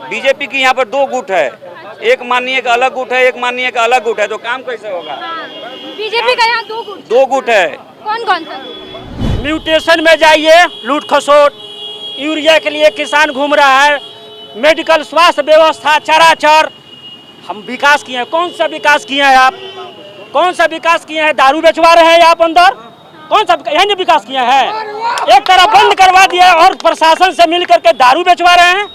BJP की यहाँ पर दो गुट है, एक माननीय का अलग गुट है, एक माननीय का अलग गुट है, तो काम कैसे होगा? बीजेपी का यहाँ दो गुट है। कौन कौन सा गुट? म्यूटेशन में जाइए, लूट खसोट, यूरिया के लिए किसान घूम रहा है, मेडिकल स्वास्थ्य व्यवस्था चराचर। हम विकास किए हैं, कौन सा विकास किए हैं आप? कौन सा विकास किए हैं? दारू बेचवा रहे हैं आप अंदर, कौन सा यही विकास किए हैं? एक तरफ बंद करवा दिया और प्रशासन से मिल करके दारू बेचवा रहे हैं।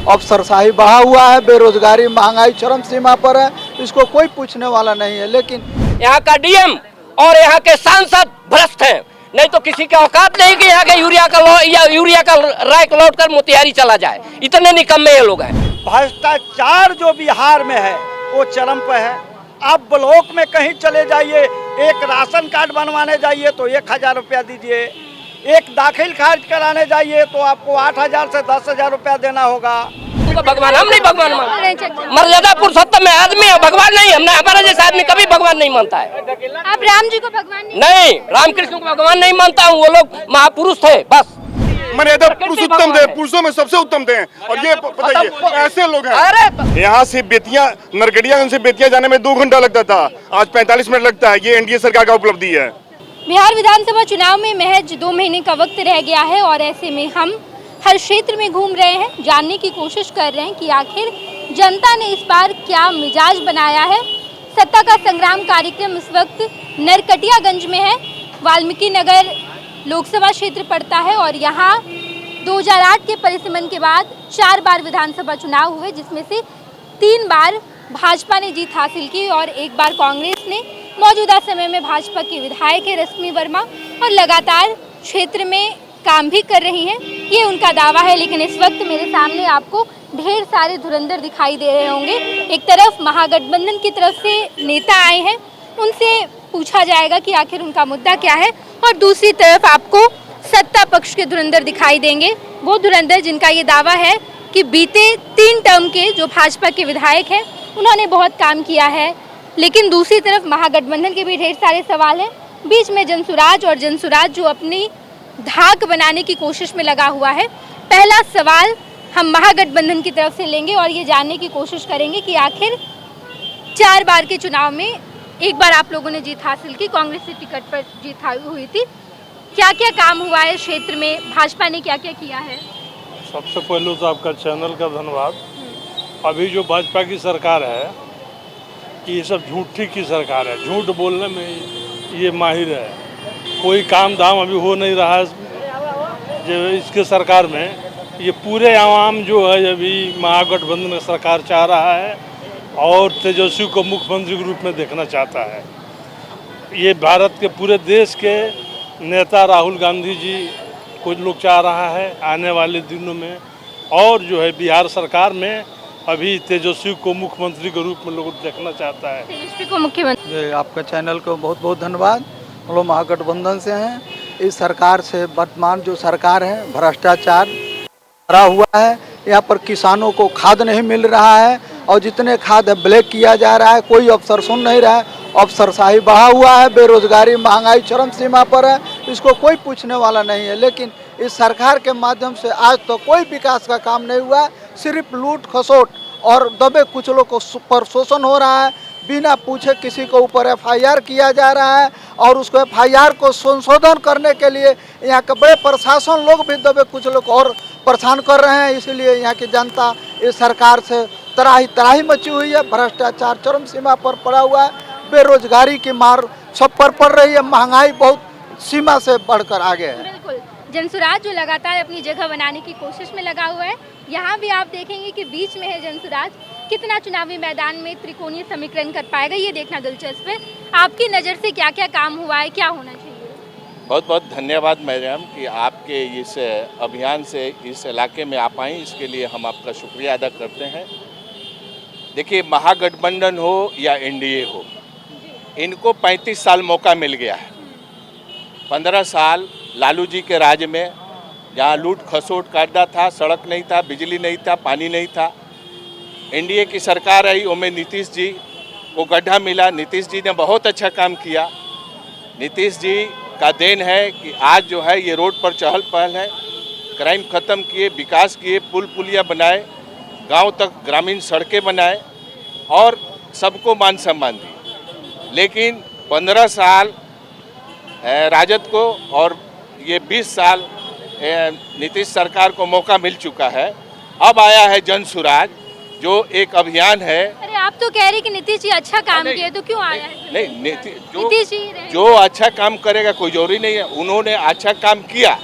अफसरशाही बढ़ा हुआ है, बेरोजगारी महंगाई चरम सीमा पर है, इसको कोई पूछने वाला नहीं है। लेकिन यहाँ का डीएम और यहाँ के सांसद भ्रष्ट हैं, नहीं तो किसी के औकात नहीं कि यहाँ के यूरिया का रैक लौट कर मोतिहारी चला जाए, इतने निकम्मे ये लोग हैं। भ्रष्टाचार जो बिहार में है वो चरम पे है। आप ब्लॉक में कहीं चले जाइए, एक राशन कार्ड बनवाने जाइए तो 1000 रुपया दीजिए, एक दाखिल खारिज कराने जाइए तो आपको 8000 से 10,000 रुपया देना होगा। भगवान हम नहीं भगवान मानते, मर्यादा पुरुषोत्तम में आदमी है, भगवान नहीं। हमने हमारा जैसा आदमी कभी भगवान नहीं मानता है। आप राम जी को भगवान नहीं, रामकृष्ण को भगवान नहीं मानता हूँ, वो लोग महापुरुष थे बस। मर्यादा पुरुषोत्तम थे, पुरुषों में सबसे उत्तम थे। और ये बताइए ऐसे लोग हैं, यहाँ से बेतिया नरगढ़िया से बेतिया जाने में 2 घंटा लगता था, आज 45 मिनट लगता है। ये एनडीए सरकार का उपलब्धि है। बिहार विधानसभा चुनाव में महज 2 महीने का वक्त रह गया है और ऐसे में हम हर क्षेत्र में घूम रहे हैं, जानने की कोशिश कर रहे हैं कि आखिर जनता ने इस बार क्या मिजाज बनाया है। सत्ता का संग्राम कार्यक्रम इस वक्त नरकटियागंज में है। वाल्मीकि नगर लोकसभा क्षेत्र पड़ता है और यहाँ 2008 के परिसीमन के बाद 4 बार विधानसभा चुनाव हुए, जिसमें से 3 बार भाजपा ने जीत हासिल की और 1 बार कांग्रेस ने। मौजूदा समय में भाजपा की विधायक है रश्मि वर्मा और लगातार क्षेत्र में काम भी कर रही हैं, ये उनका दावा है। लेकिन इस वक्त मेरे सामने आपको ढेर सारे धुरंधर दिखाई दे रहे होंगे। एक तरफ महागठबंधन की तरफ से नेता आए हैं, उनसे पूछा जाएगा कि आखिर उनका मुद्दा क्या है, और दूसरी तरफ आपको सत्ता पक्ष के धुरंधर दिखाई देंगे, वो धुरंधर जिनका ये दावा है कि बीते 3 टर्म के जो भाजपा के विधायक हैं उन्होंने बहुत काम किया है। लेकिन दूसरी तरफ महागठबंधन के भी ढेर सारे सवाल हैं। बीच में जनसुराज, और जनसुराज जो अपनी धाक बनाने की कोशिश में लगा हुआ है। पहला सवाल हम महागठबंधन की तरफ से लेंगे और ये जानने की कोशिश करेंगे कि आखिर 4 बार के चुनाव में 1 बार आप लोगों ने जीत हासिल की, कांग्रेस की टिकट पर जीत हुई थी, क्या क्या काम हुआ है क्षेत्र में, भाजपा ने क्या क्या किया है? सबसे पहले तो आपका चैनल का धन्यवाद। अभी जो भाजपा की सरकार है कि ये सब झूठी की सरकार है, झूठ बोलने में ये माहिर है। कोई काम धाम अभी हो नहीं रहा है जो इसके सरकार में। ये पूरे आवाम जो है अभी महागठबंधन सरकार चाह रहा है और तेजस्वी को मुख्यमंत्री के रूप में देखना चाहता है। ये भारत के पूरे देश के नेता राहुल गांधी जी कुछ लोग चाह रहा है आने वाले दिनों में, और जो है बिहार सरकार में अभी तेजस्वी को मुख्यमंत्री के रूप में लोग देखना चाहता है। तेजस्वी को मुख्यमंत्री। आपका चैनल को बहुत बहुत धन्यवाद। हम लोग महागठबंधन से हैं। इस सरकार से वर्तमान जो सरकार है भ्रष्टाचार भरा हुआ है। यहाँ पर किसानों को खाद नहीं मिल रहा है और जितने खाद है ब्लैक किया जा रहा है, कोई अफसर सुन नहीं रहा है। अफसरशाही बढ़ा हुआ है, बेरोजगारी महंगाई चरम सीमा पर है, इसको कोई पूछने वाला नहीं है। लेकिन इस सरकार के माध्यम से आज तो कोई विकास का काम नहीं हुआ, सिर्फ लूट खसोट और दबे कुचलों को पर शोषण हो रहा है। बिना पूछे किसी को ऊपर एफआईआर किया जा रहा है और उसको एफआईआर को संशोधन करने के लिए यहाँ के बड़े प्रशासन लोग भी दबे कुचलों को और परेशान कर रहे हैं। इसलिए यहाँ की जनता इस सरकार से तराही मची हुई है। भ्रष्टाचार चरम सीमा पर पड़ा हुआ है, बेरोजगारी की मार सब पर पड़ रही है, महंगाई बहुत सीमा से बढ़कर आगे है। बिल्कुल, जनसुराज जो लगातार अपनी जगह बनाने की कोशिश में लगा हुआ है। यहाँ भी आप देखेंगे कि बीच में है जनसुराज, कितना चुनावी मैदान में त्रिकोणीय समीकरण कर पाएगा ये देखना दिलचस्प है। आपकी नज़र से क्या क्या काम हुआ है, क्या होना चाहिए? बहुत बहुत धन्यवाद मैडम कि आपके इस अभियान से इस इलाके में आप आए, इसके लिए हम आपका शुक्रिया अदा करते हैं। देखिए, महागठबंधन हो या एनडीए हो, इनको 35 साल मौका मिल गया है। 15 साल लालू जी के राज में जहाँ लूट खसोट कायदा था, सड़क नहीं था, बिजली नहीं था, पानी नहीं था। एनडीए की सरकार आई, उनमें नीतीश जी को गड्ढा मिला। नीतीश जी ने बहुत अच्छा काम किया। नीतीश जी का देन है कि आज जो है ये रोड पर चहल पहल है, क्राइम ख़त्म किए, विकास किए, पुल पुलिया बनाए, गांव तक ग्रामीण सड़कें बनाए और सबको मान सम्मान दी। लेकिन 15 साल राजद को और ये 20 साल नीतीश सरकार को मौका मिल चुका है। अब आया है जन सुराज जो एक अभियान है। अरे आप तो कह रहे कि नीतीश जी अच्छा काम किए, तो क्यों आया है? नहीं, नीतीश जी जो अच्छा काम करेगा कोई जरूरी नहीं है। उन्होंने अच्छा काम किया,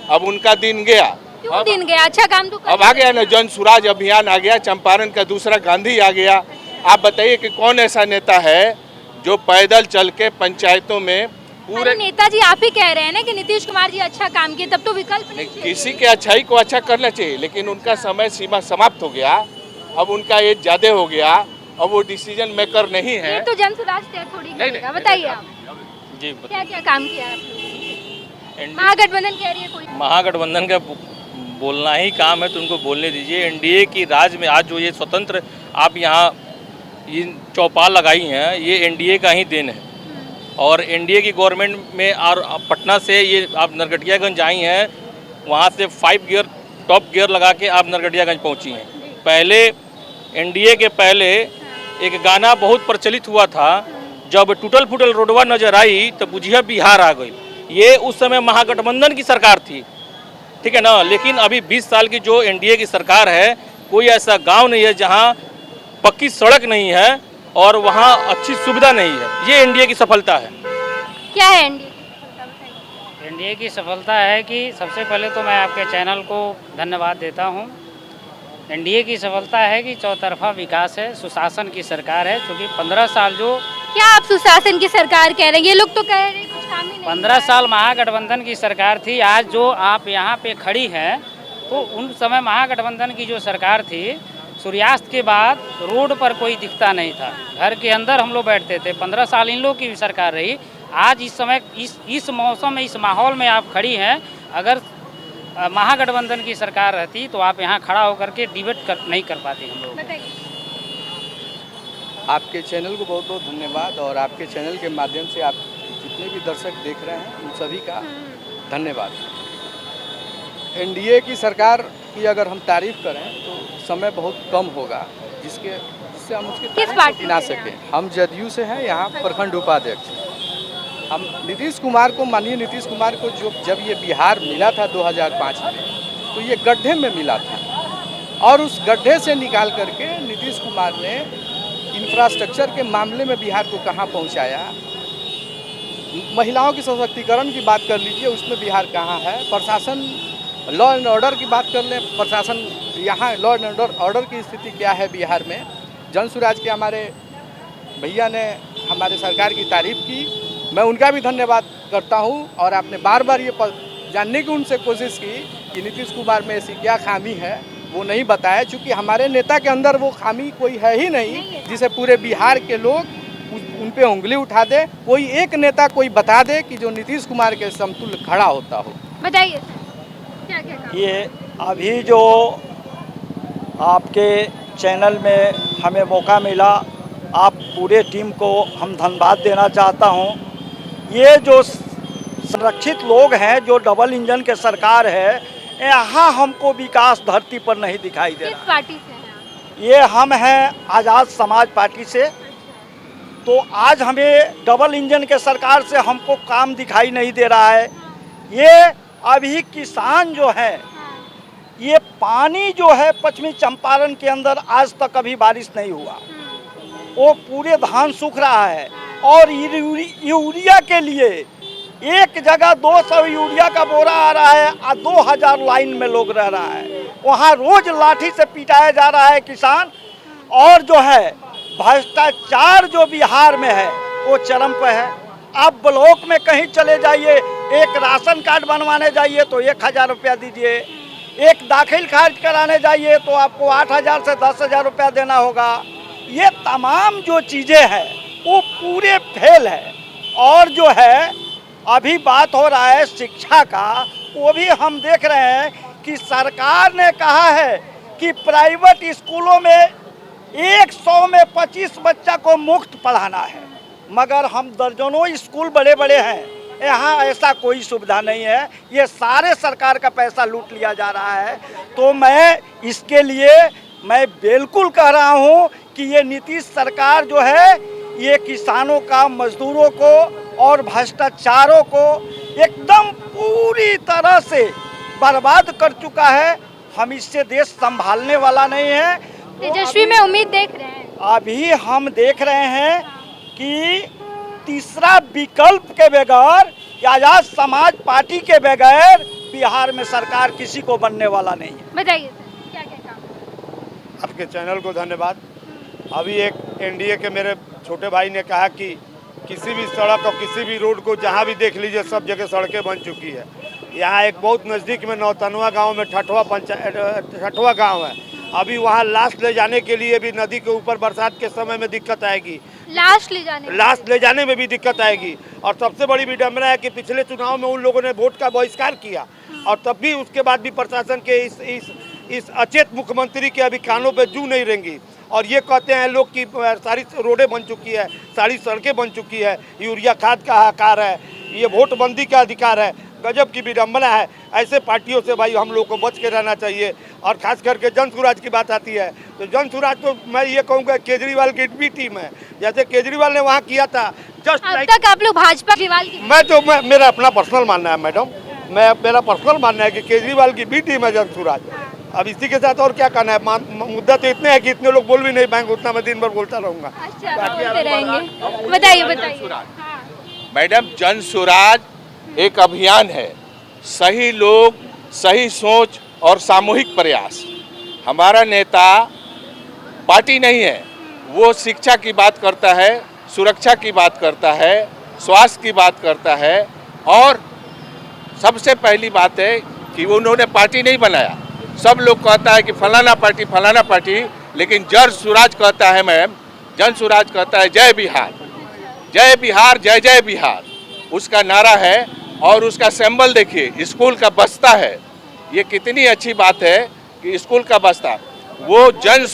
अब उनका दिन गया। क्यों दिन गया? अच्छा काम तो अब आ गया ना, जन सुराज अभियान आ गया, चंपारण का दूसरा गांधी आ गया। आप बताइए कि कौन ऐसा नेता है जो पैदल चल के पंचायतों में पूरे। नेताजी आप ही कह रहे हैं ना कि नीतीश कुमार जी अच्छा काम किए, तब तो विकल्प नहीं चाहिए। किसी के अच्छाई को अच्छा करना चाहिए, लेकिन उनका समय सीमा समाप्त हो गया। अब उनका एज ज्यादा हो गया, अब वो डिसीजन मेकर नहीं है। ये तो जन सुराज तय थोड़ी करेगा। बताइए आप जी क्या क्या काम किया है आपने? महागठबंधन कह रही है कोई। महागठबंधन का बोलना ही काम है तो उनको बोलने दीजिए। एनडीए की राज में आज जो ये स्वतंत्र आप यहाँ ये चौपाल लगाई हैं, ये एनडीए का ही देन है। और एनडीए की गवर्नमेंट में और पटना से ये आप नरकटियागंज आई हैं, वहाँ से 5 गियर टॉप गियर लगा के आप नरकटियागंज पहुँची हैं। पहले एनडीए के पहले एक गाना बहुत प्रचलित हुआ था, जब टूटल फूटल रोडवा नजर आई तो बुझिया बिहार आ गई। ये उस समय महागठबंधन की सरकार थी, ठीक है ना। लेकिन अभी 20 साल की जो एनडीए की सरकार है, कोई ऐसा गांव नहीं है जहां पक्की सड़क नहीं है और वहां अच्छी सुविधा नहीं है। ये एनडीए की सफलता है। क्या है एनडीए की सफलता, बताइए। एनडीए की सफलता है कि सबसे पहले तो मैं आपके चैनल को धन्यवाद देता हूं। एनडीए की सफलता है कि चौतरफा विकास है, सुशासन की सरकार है। क्योंकि 15 साल जो क्या आप सुशासन की सरकार कह रहे हैं? ये लोग तो कह रहे हैं कुछ काम ही नहीं। 15 साल महागठबंधन की सरकार थी। आज जो आप यहाँ पे खड़ी हैं, तो उन समय महागठबंधन की जो सरकार थी, सूर्यास्त के बाद रोड पर कोई दिखता नहीं था, घर के अंदर हम लोग बैठते थे। 15 साल इन लोग की भी सरकार रही। आज इस समय इस मौसम में, इस माहौल में आप खड़ी हैं। अगर महागठबंधन की सरकार रहती तो आप यहाँ खड़ा होकर के डिबेट नहीं कर पाते हम लोग। आपके चैनल को बहुत बहुत धन्यवाद, और आपके चैनल के माध्यम से आप जितने भी दर्शक देख रहे हैं उन सभी का धन्यवाद। एनडीए की सरकार की अगर हम तारीफ करें तो समय बहुत कम होगा जिससे हम उसकी तारीफ गिना सकें। हम जदयू से हैं, यहाँ प्रखंड उपाध्यक्ष। हम नीतीश कुमार को, माननीय नीतीश कुमार को जब ये बिहार मिला था 2005 में, तो ये गड्ढे में मिला था, और उस गड्ढे से निकाल करके नीतीश कुमार ने इंफ्रास्ट्रक्चर के मामले में बिहार को कहाँ पहुँचाया। महिलाओं की सशक्तिकरण की बात कर लीजिए, उसमें बिहार कहाँ है। प्रशासन, लॉ एंड ऑर्डर की बात कर लें, प्रशासन यहाँ लॉ एंड ऑर्डर की स्थिति क्या है बिहार में। जन सुराज के हमारे भैया ने हमारे सरकार की तारीफ की, मैं उनका भी धन्यवाद करता हूं। और आपने बार बार ये जानने की उनसे कोशिश की कि नीतीश कुमार में ऐसी क्या खामी है, वो नहीं बताया। चूँकि हमारे नेता के अंदर वो खामी कोई है ही नहीं जिसे पूरे बिहार के लोग उन पे उंगली उठा दे। कोई एक नेता कोई बता दे कि जो नीतीश कुमार के समतुल्य खड़ा होता हो। बताइए क्या क्या काम? ये अभी जो आपके चैनल में हमें मौका मिला, आप पूरे टीम को हम धन्यवाद देना चाहता हूँ। ये जो संरक्षित लोग हैं, जो डबल इंजन के सरकार है, यहाँ हमको विकास धरती पर नहीं दिखाई दे रहा। किस पार्टी से हैं? ये हम हैं आज़ाद समाज पार्टी से। तो आज हमें डबल इंजन के सरकार से हमको काम दिखाई नहीं दे रहा है। ये अभी किसान जो है, ये पानी जो है पश्चिमी चंपारण के अंदर आज तक अभी बारिश नहीं हुआ, वो पूरे धान सूख रहा है। और यूरिया के लिए एक जगह 200 यूरिया का बोरा आ रहा है और 2000 लाइन में लोग रह रहा है। वहाँ रोज लाठी से पिटाया जा रहा है किसान। और जो है भ्रष्टाचार जो बिहार में है वो चरम पे है। आप ब्लॉक में कहीं चले जाइए, एक राशन कार्ड बनवाने जाइए तो 1000 रुपया दीजिए, एक दाखिल खारिज कराने जाइए तो आपको 8000 से 10,000 रुपया देना होगा। ये तमाम जो चीज़ें हैं वो पूरे फेल है। और जो है अभी बात हो रहा है शिक्षा का, वो भी हम देख रहे हैं कि सरकार ने कहा है कि प्राइवेट स्कूलों में 100 में 25 बच्चा को मुफ्त पढ़ाना है, मगर हम दर्जनों स्कूल बड़े बड़े हैं, यहाँ ऐसा कोई सुविधा नहीं है। ये सारे सरकार का पैसा लूट लिया जा रहा है। तो मैं इसके लिए मैं बिल्कुल कह रहा हूं कि ये नीतीश सरकार जो है ये किसानों का, मजदूरों को और भ्रष्टाचारों को एकदम पूरी तरह से बर्बाद कर चुका है। हम इससे देश संभालने वाला नहीं है। तेजस्वी में उम्मीद देख रहे हैं? अभी हम देख रहे हैं कि तीसरा विकल्प के बगैर, आजाद समाज पार्टी के बगैर बिहार में सरकार किसी को बनने वाला नहीं है। बताइए सर, क्या क्या काम? आपके चैनल को धन्यवाद। अभी एक एनडीए के मेरे छोटे भाई ने कहा कि किसी भी सड़क और किसी भी रोड को जहां भी देख लीजिए सब जगह सड़कें बन चुकी है। यहाँ एक बहुत नज़दीक में नौतनवा गांव में ठठवा गांव है। अभी वहाँ लाश ले जाने के लिए भी नदी के ऊपर बरसात के समय में दिक्कत आएगी। लाश ले जाने में भी दिक्कत आएगी। और सबसे बड़ी विडम्बना है कि पिछले चुनाव में उन लोगों ने वोट का बहिष्कार किया और तब भी उसके बाद भी प्रशासन के इस अचेत मुख्यमंत्री के अभी कानों पे जू नहीं रहेंगी। और ये कहते हैं लोग कि सारी रोडें बन चुकी है, सारी सड़कें बन चुकी है, यूरिया खाद का हाहाकार है, ये वोटबंदी का अधिकार है। गजब की विडम्बना है। ऐसे पार्टियों से भाई हम लोग को बच के रहना चाहिए। और खास करके जन स्वराज की बात आती है तो जन स्वराज तो मैं ये कहूँगा केजरीवाल की भी टीम है। जैसे केजरीवाल ने वहाँ किया था अब तक आप लोग भाजपा की मेरा अपना पर्सनल मानना है मैडम, मेरा पर्सनल मानना है कि केजरीवाल की भी टीम है जन स्वराज। अब इसी के साथ और क्या कहना है, मुद्दा तो इतने है कि इतने लोग बोल भी नहीं पाएंगे, उतना मैं दिन भर बोलता रहूँगा। बताइए। मैडम, जन स्वराज एक अभियान है, सही लोग, सही सोच और सामूहिक प्रयास। हमारा नेता पार्टी नहीं है, वो शिक्षा की बात करता है, सुरक्षा की बात करता है, स्वास्थ्य की बात करता है। और सबसे पहली बात है कि उन्होंने पार्टी नहीं बनाया। सब लोग कहता है कि फलाना पार्टी, लेकिन जन स्वराज कहता है मैम, जन स्वराज कहता है जय बिहार, जय बिहार, जय जय बिहार, उसका नारा है। और उसका सिंबल देखिए, स्कूल का बस्ता है। ये कितनी अच्छी बात है कि स्कूल का बस्ता, वो जन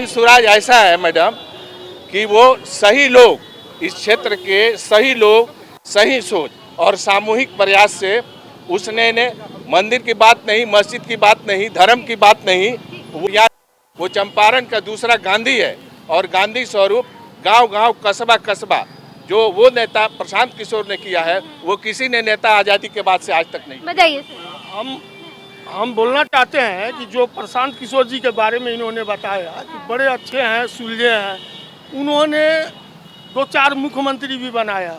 स्वराज ऐसा है मैडम कि वो सही लोग, इस क्षेत्र के सही लोग, सही सोच और सामूहिक प्रयास से उसने मंदिर की बात नहीं, मस्जिद की बात नहीं, धर्म की बात नहीं, वो चंपारण का दूसरा गांधी है। और गांधी स्वरूप गांव-गांव, कस्बा जो वो नेता प्रशांत किशोर ने किया है, वो किसी ने नेता आज़ादी के बाद से आज तक नहीं। बताइए। हम बोलना चाहते हैं कि जो प्रशांत किशोर जी के बारे में इन्होंने बताया कि बड़े अच्छे हैं, सुलझे हैं, उन्होंने 2-4 मुख्यमंत्री भी बनाया,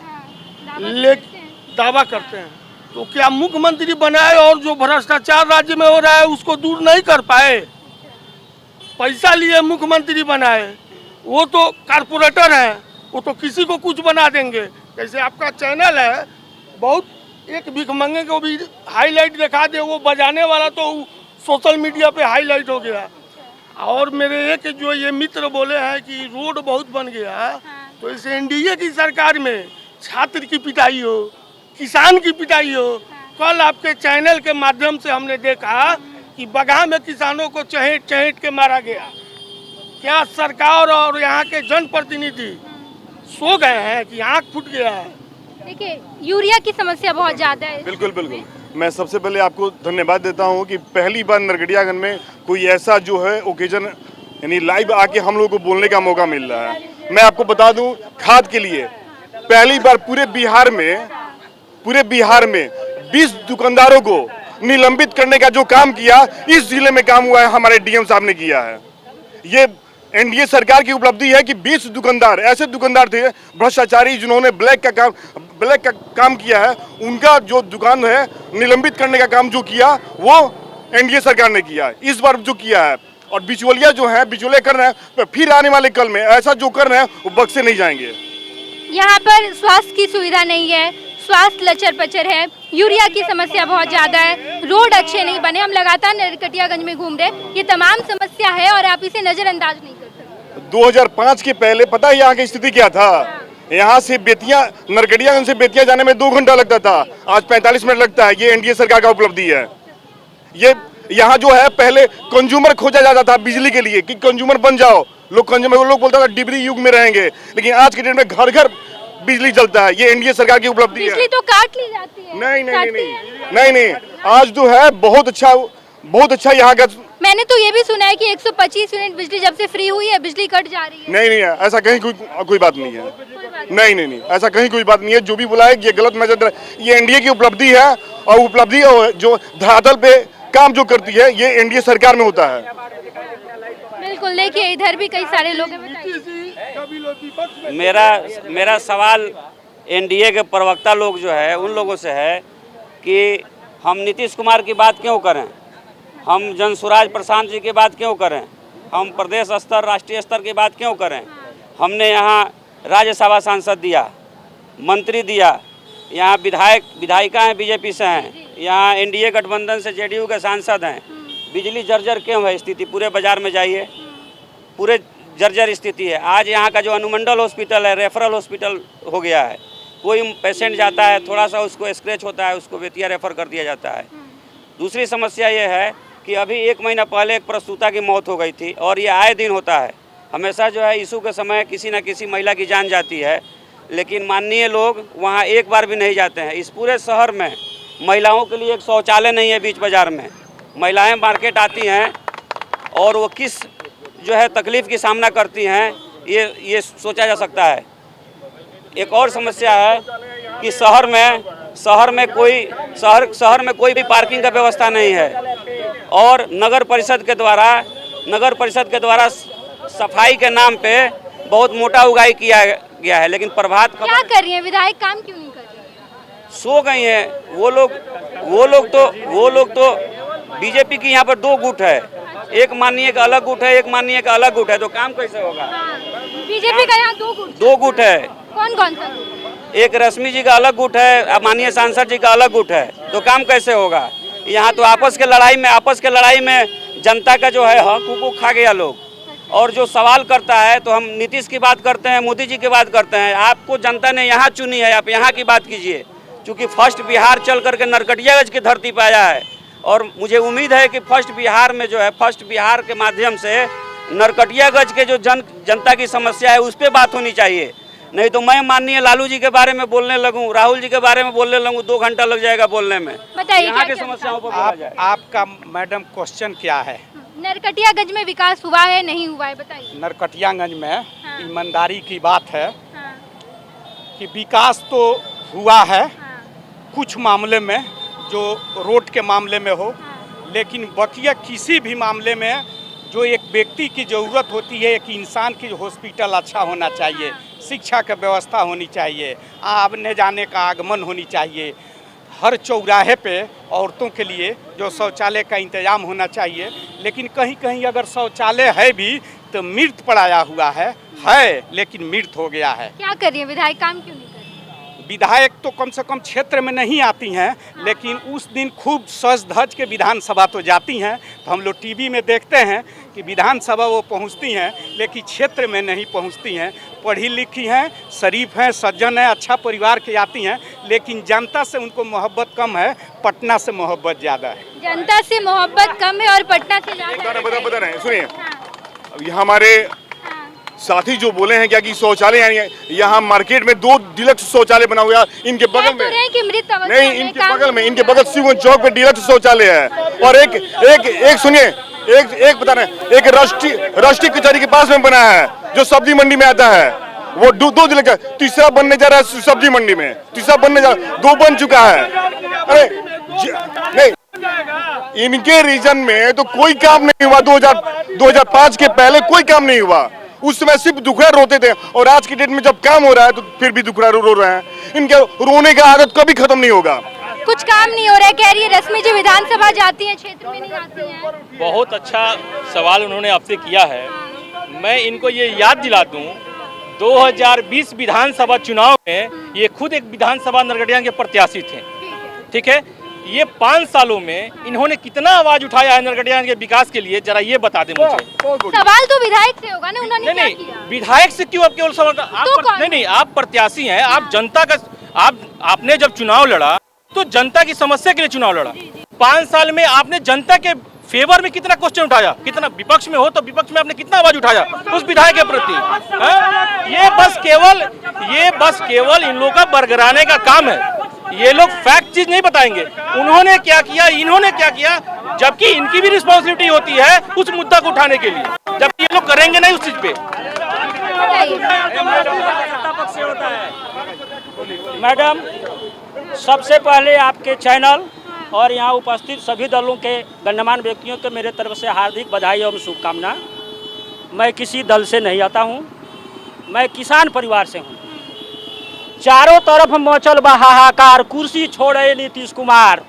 लेकिन दावा करते हैं। तो क्या मुख्यमंत्री बनाए और जो भ्रष्टाचार राज्य में हो रहा है उसको दूर नहीं कर पाए? पैसा लिए मुख्यमंत्री बनाए, वो तो कारपोरेटर हैं, वो तो किसी को कुछ बना देंगे। जैसे आपका चैनल है, बहुत एक भिखमंगे को भी हाईलाइट दिखा दे, वो बजाने वाला तो सोशल मीडिया पे हाईलाइट हो गया। और मेरे एक जो ये मित्र बोले हैं कि रोड बहुत बन गया, तो इस एनडीए की सरकार में छात्र की पिटाई हो, किसान की पिटाई हो। कल आपके चैनल के माध्यम से हमने देखा कि बगहा में किसानों को चहेट के मारा गया। क्या सरकार और यहाँ के जनप्रतिनिधि सो गए हैं कि आँख फूट गया है? देखिए, यूरिया की समस्या बहुत ज्यादा है। बिल्कुल। मैं सबसे पहले आपको धन्यवाद देता हूं कि पहली बार नरकटियागंज में कोई ऐसा जो है ओकेजन, यानी लाइव आके हम लोग को बोलने का मौका मिल रहा है। मैं आपको बता दूं, खाद के लिए पहली बार पूरे बिहार में 20 दुकानदारों को निलंबित करने का जो काम किया, इस जिले में काम हुआ है, हमारे डीएम साहब ने किया है। ये एनडीए सरकार की उपलब्धि है कि 20 दुकानदार ऐसे दुकानदार थे भ्रष्टाचारी, जिन्होंने ब्लैक का काम किया है, उनका जो दुकान है निलंबित करने का काम जो किया, वो एनडीए सरकार ने किया। इस बार जो किया है, और बिचौलिया जो है, बिचौलिया कर रहे हैं, फिर आने वाले कल में ऐसा जो कर रहे हैं वो बख्शे नहीं जाएंगे। यहाँ पर स्वास्थ्य की सुविधा नहीं है, स्वास्थ्य लचर पचर है, यूरिया की समस्या बहुत ज्यादा है, रोड अच्छे नहीं बने। हम लगातार नरकटियागंज में घूम रहे, ये तमाम समस्या है और आप इसे नजरअंदाज नहीं कर सकते। 2005 के पहले पता है यहाँ की स्थिति क्या था? यहाँ से नरकटियागंज से बेतिया जाने में 2 घंटा लगता था, आज 45 मिनट लगता है। ये एनडीए सरकार का उपलब्धि है। ये यहाँ जो है, पहले कंज्यूमर खोजा जाता था बिजली के लिए कि कंज्यूमर बन जाओ, लोग बोलता था डिबरी युग में रहेंगे, लेकिन आज के डेट में घर घर बिजली जलता है। ये एनडीए सरकार की उपलब्धि है। बिजली तो काट ली जाती है। नहीं, आज जो है बहुत अच्छा बहुत अच्छा यहाँ का। मैंने तो ये भी सुना है कि 125 यूनिट बिजली जब से फ्री हुई है बिजली कट जा रही है। नहीं ऐसा कहीं कोई बात नहीं है। नहीं ऐसा कहीं कोई बात नहीं है। जो भी बोला है ये गलत मैसेज। ये एनडीए की उपलब्धि है और उपलब्धि जो धरातल पे काम जो करती है ये एनडीए सरकार में होता है। बिल्कुल, देखिए इधर भी कई सारे लोग हैं। मेरा सवाल एनडीए के प्रवक्ता लोग जो है उन लोगों से है कि हम नीतीश कुमार की बात क्यों करें, हम जनसुराज प्रशांत जी की बात क्यों करें, हम प्रदेश स्तर राष्ट्रीय स्तर की बात क्यों करें। हमने यहाँ राज्यसभा सांसद दिया, मंत्री दिया, यहाँ विधायिका हैं बीजेपी से हैं, यहाँ एनडीए गठबंधन से जेडीयू के सांसद हैं। बिजली जर्जर क्यों है स्थिति? पूरे बाजार में जाइए, पूरे जर्जर स्थिति है। आज यहाँ का जो अनुमंडल हॉस्पिटल है रेफरल हॉस्पिटल हो गया है। कोई पेशेंट जाता है थोड़ा सा उसको स्क्रैच होता है उसको बेतिया रेफर कर दिया जाता है। दूसरी समस्या ये है कि अभी 1 महीना पहले एक प्रसूता की मौत हो गई थी और ये आए दिन होता है। हमेशा जो है इशू के समय किसी न किसी महिला की जान जाती है, लेकिन माननीय लोग वहाँ एक बार भी नहीं जाते हैं। इस पूरे शहर में महिलाओं के लिए एक शौचालय नहीं है। बीच बाज़ार में महिलाएं मार्केट आती हैं और वो किस जो है तकलीफ़ की सामना करती हैं ये सोचा जा सकता है। एक और समस्या है कि शहर में कोई भी पार्किंग का व्यवस्था नहीं है और नगर परिषद के द्वारा सफाई के नाम पे बहुत मोटा उगाई किया गया है, लेकिन प्रभात क्या कर रही है विधायक, काम क्यों नहीं कर रही? सो गई हैं वो लोग तो बीजेपी की यहाँ पर 2 गुट है, एक माननीय का अलग गुट है, एक माननीय का अलग गुट है, तो काम कैसे होगा? बीजेपी का यहाँ 2 गुट है। कौन सा गुट? एक रश्मि जी का अलग गुट है, माननीय सांसद जी का अलग गुट है, तो काम कैसे होगा? यहाँ तो आपस के लड़ाई में जनता का जो है हक खा गया लोग। और जो सवाल करता है तो हम नीतीश की बात करते हैं, मोदी जी की बात करते हैं। आपको जनता ने यहाँ चुनी है, आप यहाँ की बात कीजिए। क्योंकि फर्स्ट बिहार चल करके नरकटियागंज की धरती पर आया है और मुझे उम्मीद है कि फर्स्ट बिहार के माध्यम से नरकटियागंज के जो जनता की समस्या है उस पर बात होनी चाहिए। नहीं तो मैं माननीय लालू जी के बारे में बोलने लगूं, राहुल जी के बारे में बोलने लगूं, 2 घंटा लग जाएगा बोलने में। बताइए यहाँ की समस्याओं पर बोला जाए। आपका मैडम क्वेश्चन क्या है? नरकटियागंज में विकास हुआ है नहीं हुआ है बताइए। नरकटियागंज में ईमानदारी की बात है कि विकास तो हुआ है कुछ मामले में, जो रोड के मामले में हो, लेकिन बकिया किसी भी मामले में जो एक व्यक्ति की ज़रूरत होती है, एक इंसान की हॉस्पिटल अच्छा होना चाहिए, शिक्षा की व्यवस्था होनी चाहिए, आने जाने का आगमन होनी चाहिए, हर चौराहे पे औरतों के लिए जो शौचालय का इंतजाम होना चाहिए। लेकिन कहीं कहीं अगर शौचालय है भी तो मृत पड़ाया हुआ है लेकिन मृत हो गया है। क्या कर रही है विधायक, काम क्यों नहीं कर रही? विधायक तो कम से कम क्षेत्र में नहीं आती हैं, लेकिन उस दिन खूब सज धज के विधानसभा तो जाती हैं। तो हम लोग टीवी में देखते हैं कि विधानसभा वो पहुंचती हैं, लेकिन क्षेत्र में नहीं पहुंचती हैं। पढ़ी लिखी हैं, शरीफ हैं, सज्जन हैं, अच्छा परिवार की आती हैं, लेकिन जनता से उनको मोहब्बत कम है, पटना से मोहब्बत ज़्यादा है। जनता से मोहब्बत कम है और पटना से ज़्यादा। बता रहे हैं, सुनिए। अभी हमारे साथी जो बोले हैं क्या कि शौचालय यानी यहाँ मार्केट में 2 डिलक्स शौचालय बना हुआ है, इनके बगल में नहीं, इनके बगल में इनके बगल शिवगंज चौक पे डिलक्स शौचालय है। और एक सुनिए, एक बता रहे हैं, एक राष्ट्रीय कचहरी के पास में बना है जो सब्जी मंडी में आता है, वो 2 डिलक्स, तीसरा बनने जा रहा है सब्जी मंडी में, तीसरा बनने जा रहा, 2 बन चुका है। अरे नहीं, इनके रीजन में तो कोई काम नहीं हुआ। 2005 के पहले कोई काम नहीं हुआ। उस समय सिर्फ दुखड़ा रोते थे और आज की डेट में जब काम हो रहा है तो फिर भी दुखड़ा रो रहे हैं। इनके रोने का आदत कभी खत्म नहीं होगा। कुछ काम नहीं हो रहा है, कह रही है रश्मि जी विधानसभा जाती हैं, क्षेत्र में नहीं आती हैं। बहुत अच्छा सवाल उन्होंने आपसे किया है। मैं इनको ये याद दिला दूं, 2020 विधानसभा चुनाव में ये खुद एक विधानसभा नरकटियागंज के प्रत्याशी थे, ठीक है। ये 5 सालों में इन्होंने कितना आवाज उठाया है नरकटियागंज के विकास के लिए, जरा ये बता दें मुझे। सवाल तो विधायक से होगा ना, उन्होंने क्या किया? विधायक से क्यों आप केवल सवाल? नहीं, आप प्रत्याशी हैं, आप जनता का, आपने जब चुनाव लड़ा तो जनता की समस्या के लिए चुनाव लड़ा। 5 साल में आपने जनता के फेवर में कितना क्वेश्चन उठाया, कितना विपक्ष में हो तो विपक्ष में आपने कितना आवाज उठाया उस विधायक के प्रति? ये बस केवल इन लोगों का बरगराने का काम है। ये लोग फैक्ट चीज नहीं बताएंगे, उन्होंने क्या किया, इन्होंने क्या किया, जबकि इनकी भी रिस्पॉन्सिबिलिटी होती है उस मुद्दा को उठाने के लिए, जबकि ये लोग करेंगे नहीं उस चीज पे। मैडम, सबसे पहले आपके चैनल और यहाँ उपस्थित सभी दलों के गण्यमान्य व्यक्तियों के मेरे तरफ से हार्दिक बधाई एवं शुभकामना। मैं किसी दल से नहीं आता हूँ, मैं किसान परिवार से हूँ। चारों तरफ मचल बा हाहाकार, कुर्सी छोड़े नीतीश कुमार।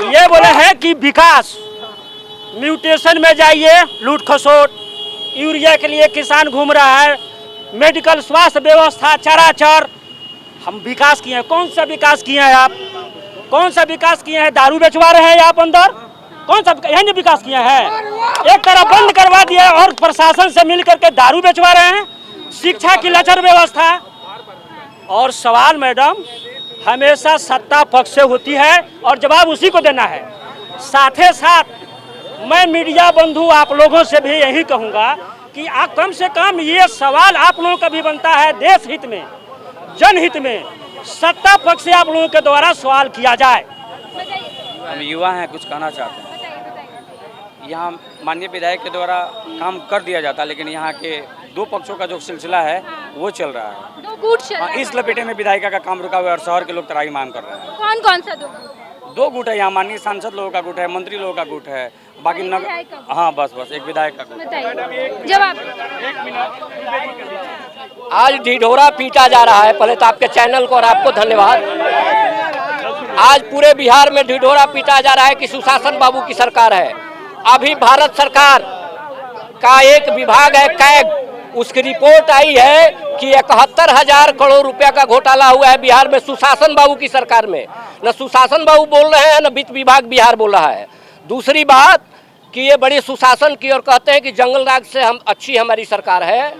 ये बोले हैं कि विकास, म्यूटेशन में जाइए, लूट खसोट, यूरिया के लिए किसान घूम रहा है, मेडिकल स्वास्थ्य व्यवस्था चराचर। हम विकास किए हैं, कौन सा विकास किए हैं आप? कौन सा विकास किए हैं? दारू बेचवा रहे हैं आप अंदर? कौन सा यही विकास किए हैं? एक तरफ बंद करवा दिया और प्रशासन से मिल करके दारू बेचवा रहे हैं, शिक्षा की लचर व्यवस्था। और सवाल मैडम हमेशा सत्ता पक्ष से होती है और जवाब उसी को देना है। साथ ही साथ मैं मीडिया बंधु आप लोगों से भी यही कहूँगा कि आप कम से कम ये सवाल आप लोगों का भी बनता है, देश हित में, जनहित में, सत्ता पक्ष से आप लोगों के द्वारा सवाल किया जाए। हम युवा हैं, कुछ कहना चाहते हैं। यहाँ माननीय विधायक के द्वारा काम कर दिया जाता है, लेकिन यहाँ के दो पक्षों का जो सिलसिला है वो चल रहा है। दो गुट चल रहा है। इस लपेटे में विधायिका का काम रुका हुआ है और शहर के लोग तराई मांग कर रहे हैं। कौन कौन सा दो गुट है यहाँ, माननीय सांसद लोगों का गुट है, मंत्री लोगों का गुट है, बाकी हाँ बस एक विधायक का गुट। जवाब। आज ढिढोरा पीटा जा रहा है। पहले तो आपके चैनल को और आपको धन्यवाद। आज पूरे बिहार में ढिढोरा पीटा जा रहा है कि सुशासन बाबू की सरकार है। अभी भारत सरकार का एक विभाग है कैग, उसकी रिपोर्ट आई है कि 71,000 करोड़ रुपया का घोटाला हुआ है बिहार में सुशासन बाबू की सरकार में। न सुशासन बाबू बोल रहे हैं, न वित्त विभाग बिहार बोल रहा है। दूसरी बात कि ये बड़ी सुशासन की और कहते हैं कि जंगल राज से हम अच्छी हमारी सरकार है।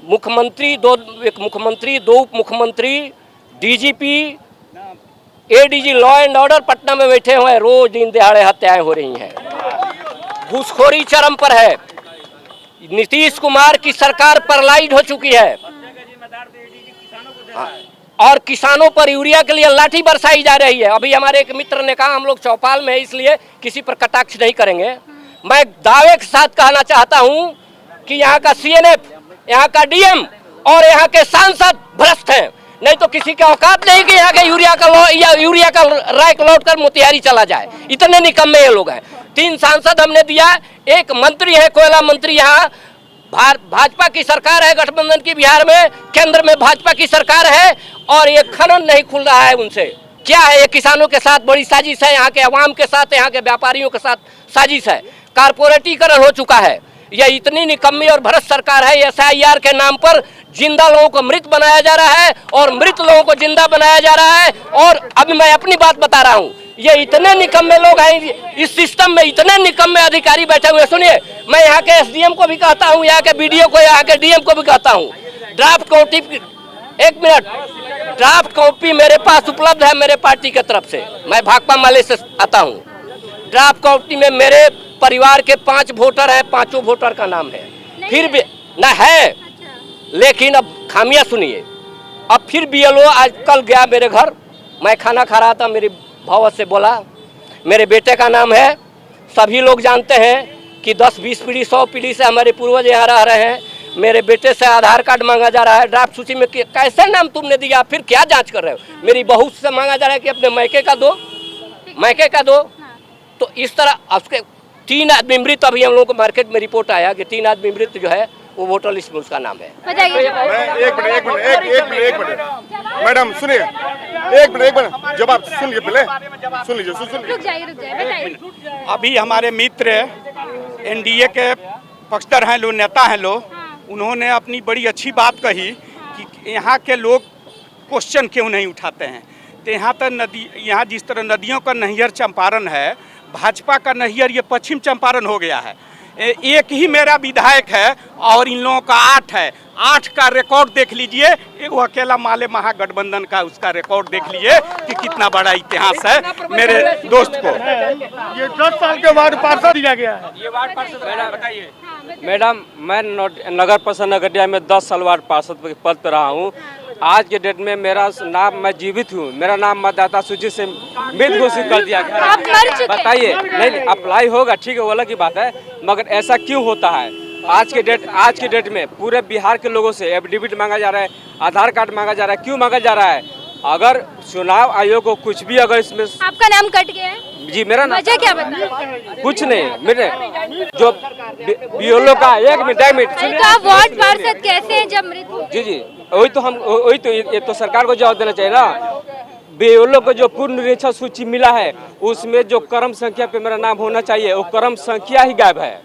मुख्यमंत्री एक मुख्यमंत्री, दो उप मुख्यमंत्री, DGP, ADG law and order Patna में बैठे हुए हैं। रोज दिन दिहाड़े हत्याएं हो रही हैं, घूसखोरी चरम पर है। नीतीश कुमार की सरकार पैरालाइज हो चुकी है और किसानों पर यूरिया के लिए लाठी बरसाई जा रही है। अभी हमारे एक मित्र ने कहा हम लोग चौपाल में है इसलिए किसी पर कटाक्ष नहीं करेंगे। मैं दावे के साथ कहना चाहता हूं कि यहाँ का सीएनएफ, यहाँ का डीएम और यहाँ के सांसद भ्रष्ट हैं। नहीं तो किसी के औकात नहीं कि यहाँ के यूरिया का राय लौट कर मोतिहारी चला जाए। इतने निकम्मे ये लोग हैं। 3 सांसद हमने दिया, एक मंत्री है कोयला मंत्री। यहाँ भाजपा की सरकार है गठबंधन की बिहार में, केंद्र में भाजपा की सरकार है और ये खनन नहीं खुल रहा है उनसे। क्या है ये? किसानों के साथ बड़ी साजिश है, यहाँ के अवाम के साथ, यहाँ के व्यापारियों के साथ साजिश है। कारपोरेटीकरण हो चुका है। यह इतनी निकम्मी और भ्रष्ट सरकार है। SIR के नाम पर जिंदा लोगों को मृत बनाया जा रहा है और मृत लोगों को जिंदा बनाया जा रहा है। और अभी मैं अपनी बात बता रहा हूँ, ये इतने निकम्मे लोग हैं इस सिस्टम में, इतने निकम्मे अधिकारी बैठे हुए। सुनिए, मैं यहाँ के SDM को भी कहता हूँ, यहाँ के BDO को, यहाँ के DM को भी कहता हूँ, ड्राफ्ट कॉपी, एक मिनट, ड्राफ्ट कॉपी मेरे पास उपलब्ध है मेरे पार्टी की तरफ से। मैं भाकपा माले से आता हूँ। ड्राफ्ट कॉपी में मेरे परिवार के 5 वोटर हैं, 5 वोटर का नाम है। फिर भी न है, लेकिन अब खामियां सुनिए। अब फिर BLO आज कल गया मेरे घर, मैं खाना खा रहा था, मेरी भौवत से बोला मेरे बेटे का नाम है। सभी लोग जानते हैं कि 10-20 पीढ़ी 100 पीढ़ी से हमारे पूर्वज यहाँ रह रहे हैं। मेरे बेटे से आधार कार्ड मांगा जा रहा है। ड्राफ्ट सूची में कैसे नाम तुमने दिया, फिर क्या जांच कर रहे हो? मेरी बहू से मांगा जा रहा है कि अपने मैके का दो, मैके का दो। तो इस तरह उसके 3 आदमी मृत, अभी हम लोगों को मार्केट में रिपोर्ट आया कि 3 आदमी मृत जो है वो वोटर लिस्ट में उसका नाम है। एक मिनट मैडम सुनिए, एक मिनट जवाब सुन लीजिए, पहले सुन लीजिए, रुक जाइए। अभी हमारे मित्र NDA के पक्षधर हैं लोग, नेता हैं लोग, उन्होंने अपनी बड़ी अच्छी बात कही कि यहाँ के लोग क्वेश्चन क्यों नहीं उठाते हैं। तो यहाँ तो नदी, यहाँ जिस तरह नदियों का नैहर चंपारण है, भाजपा का नैहर ये पश्चिम चंपारण हो गया है। एक ही मेरा विधायक है और इन लोगों का 8 है। 8 का रिकॉर्ड देख लीजिए, वो अकेला माले महागठबंधन का उसका रिकॉर्ड देख लीजिए कि कितना बड़ा इतिहास है मेरे दोस्त को। ये 10 साल के बाद पार्षद दिया गया है। ये वार्ड पार्षद बताइए। मैडम, मैं नगर परिषद नगरिया में 10 साल वार्ड पार्षद के पद पर रहा हूँ। आज के डेट में मेरा नाम, मैं जीवित हूँ, मेरा नाम मतदाता सूची से मृत घोषित कर दिया गया। आप मर चुके। बताइए, नहीं अप्लाई होगा, ठीक है, वो अलग की बात है, मगर ऐसा क्यों होता है? आज के डेट में पूरे बिहार के लोगों से एफिडेविट मांगा जा रहा है, आधार कार्ड मांगा जा रहा है। क्यों मांगा जा रहा है? अगर चुनाव आयोग को कुछ भी अगर इसमें, आपका नाम कट गया है जी मेरा नाम वजह क्या बताएं? कुछ नहीं, मेरे जो बीएलओ का एक मिनट नहीं तो आप वार्ड पार्षद कैसे हैं जब मृत हो? जी वही तो ये तो सरकार को जवाब देना चाहिए ना। बीएलओ को जो पूर्ण निरीक्षण सूची मिला है उसमें जो क्रम संख्या पे मेरा नाम होना चाहिए वो क्रम संख्या ही गायब है।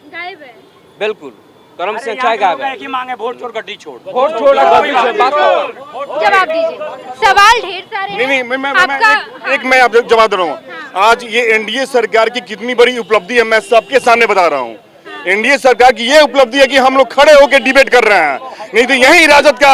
बिल्कुल क्रम संख्या गायब है। मांगे वोट छोड़ गड्डी छोड़, वोट छोड़ गड्डी छोड़, बात जवाब दीजिए। सवाल ढेर सारे हैं। नहीं मैं आपको जवाब दे रहा हूँ। आज ये एनडीए सरकार की कितनी बड़ी उपलब्धि है मैं सबके सामने बता रहा हूँ। एनडीए सरकार की ये उपलब्धि है कि हम लोग खड़े होकर डिबेट कर रहे हैं, नहीं तो यही राजद का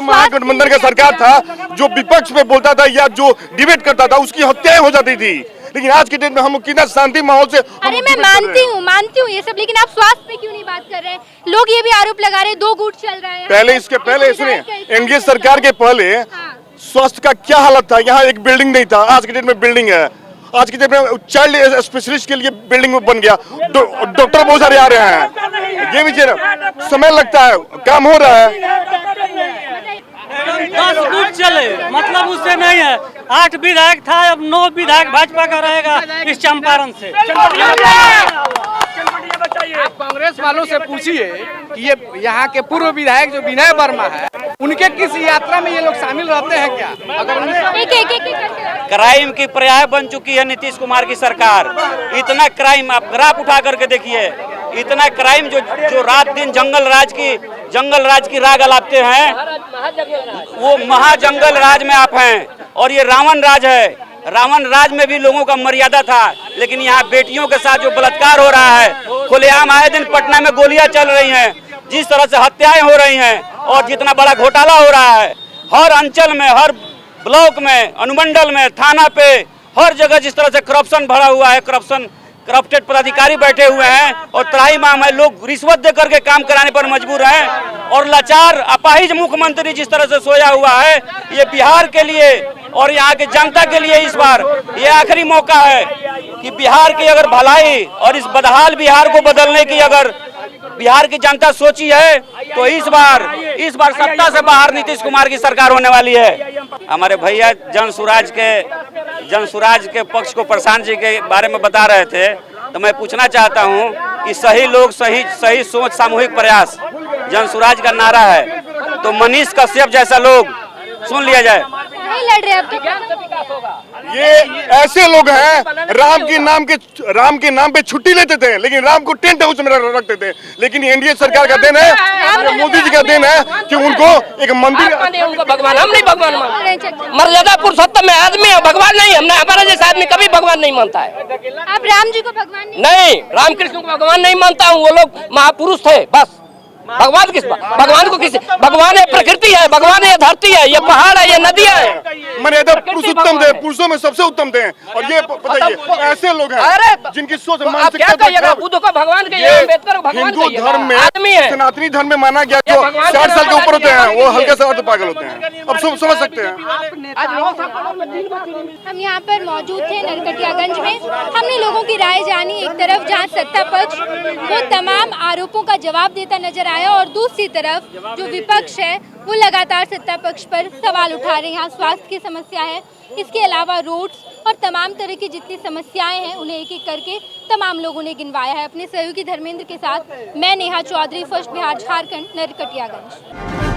महागठबंधन का सरकार था जो विपक्ष में बोलता था या जो डिबेट करता था उसकी हत्याएं हो जाती थी। लेकिन आज के डेट में हम कितना शांति माहौल से, अरे मैं मानती हूँ ये सब, लेकिन आप स्वास्थ्य पे क्यों नहीं बात कर रहे हैं? लोग ये भी आरोप लगा रहे हैं 2 गुट चल रहा है। पहले इसके पहले सुनिए, एनडीए सरकार के पहले स्वास्थ्य का क्या हालत था? यहाँ एक बिल्डिंग नहीं था, आज के डेट में बिल्डिंग है। आज के डेट में चाइल्ड स्पेशलिस्ट के लिए बिल्डिंग बन गया, डॉक्टर बहुत सारे आ रहे हैं। ये भी समय लगता है, काम हो रहा है। 10 गुट चले मतलब उससे नहीं है। 8 विधायक था, अब 9 विधायक भाजपा का रहेगा इस चंपारण से। आप कांग्रेस वालों से पूछिए कि ये यहाँ के पूर्व विधायक जो विनय वर्मा है उनके किस यात्रा में ये लोग शामिल रहते हैं क्या? अगर क्राइम की पर्याय बन चुकी है नीतीश कुमार की सरकार। इतना क्राइम आप ग्राफ उठा करके देखिए, इतना क्राइम जो रात दिन जंगल राज की राग अलापते हैं, वो महाजंगल राज में आप हैं। और ये रावण राज है। रावण राज में भी लोगों का मर्यादा था, लेकिन यहाँ बेटियों के साथ जो बलात्कार हो रहा है, खुलेआम आए दिन पटना में गोलियां चल रही हैं, जिस तरह से हत्याएं हो रही हैं और जितना बड़ा घोटाला हो रहा है, हर अंचल में, हर ब्लॉक में, अनुमंडल में, थाना पे, हर जगह जिस तरह से करप्शन भरा हुआ है, करप्टेड पदाधिकारी बैठे हुए हैं और त्राहिमाम है, लोग रिश्वत दे करके काम कराने पर मजबूर हैं। और लाचार अपाहिज मुख्यमंत्री जिस तरह से सोया हुआ है, ये बिहार के लिए और यहाँ की जनता के लिए इस बार ये आखिरी मौका है कि बिहार की अगर भलाई और इस बदहाल बिहार को बदलने की अगर बिहार की जनता सोची है तो इस बार सत्ता से बाहर नीतीश कुमार की सरकार होने वाली है। हमारे भैया जनसुराज के पक्ष को प्रशांत जी के बारे में बता रहे थे, तो मैं पूछना चाहता हूं कि सही लोग सही सोच सामूहिक प्रयास जनसुराज का नारा है, तो मनीष कश्यप जैसा लोग सुन लिया जाए। नहीं लड़ रहे अब तो। ये ऐसे लोग हैं राम के नाम पे छुट्टी लेते थे, लेकिन राम को टेंट हाउस में रखते थे। लेकिन एनडीए सरकार का देन है, मोदी जी का देन है कि उनको एक मंदिर, उनको भगवान, हम नहीं भगवान मानते। मर्यादा पुरुषोत्तम में आदमी है, भगवान नहीं। हमने हमारा जैसा आदमी कभी भगवान नहीं मानता है। आप राम जी को भगवान नहीं, रामकृष्ण को भगवान नहीं मानता हूँ। वो लोग महापुरुष थे बस। भगवान भगवान को किस? भगवान है प्रकृति है, भगवान है धरती है, ये पहाड़ है, ये नदियाँ है। मर्यादा पुरुषोत्तम थे, पुरुषों में सबसे उत्तम थे। और ये बताइए ऐसे लोग हैं जिनकी सोच मानसिकता, बुद्ध को भगवान के, अम्बेडकर को भगवान हिंदू धर्म में, सनातनी धर्म में माना गया जो 60 साल के ऊपर होते हैं वो हल्के से अर्ध पागल होते हैं। अब समझ सकते हैं। हम यहाँ पर मौजूद थे नरकटियागंज में। हमने लोगों की राय जानी। एक तरफ जहाँ सत्ता पक्ष वो तमाम आरोपों का जवाब देता नजर आया और दूसरी तरफ जो विपक्ष है वो लगातार सत्ता पक्ष पर सवाल उठा रहे हैं। यहाँ स्वास्थ्य की समस्या है, इसके अलावा रोड्स और तमाम तरह की जितनी समस्याएं हैं उन्हें एक एक करके तमाम लोगों ने गिनवाया है। अपने सहयोगी धर्मेंद्र के साथ मैं नेहा चौधरी, फर्स्ट बिहार झारखंड, नरकटियागंज।